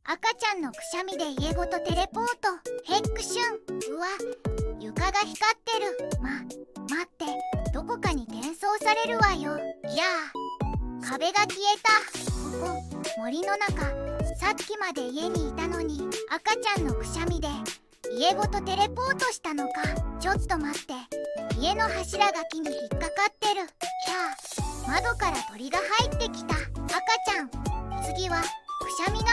赤ちゃんのくしゃみで家ごとテレポート。ヘックシュン。うわ、床が光ってる。待って、どこかに転送されるわよ。いやー、壁が消えた。ここ森の中、さっきまで家にいたのに赤ちゃんのくしゃみで家ごとテレポートしたのか。ちょっと待って、家の柱が木に引っかかってる。キャー、窓から鳥が入ってきた。赤ちゃん、次はくしゃみ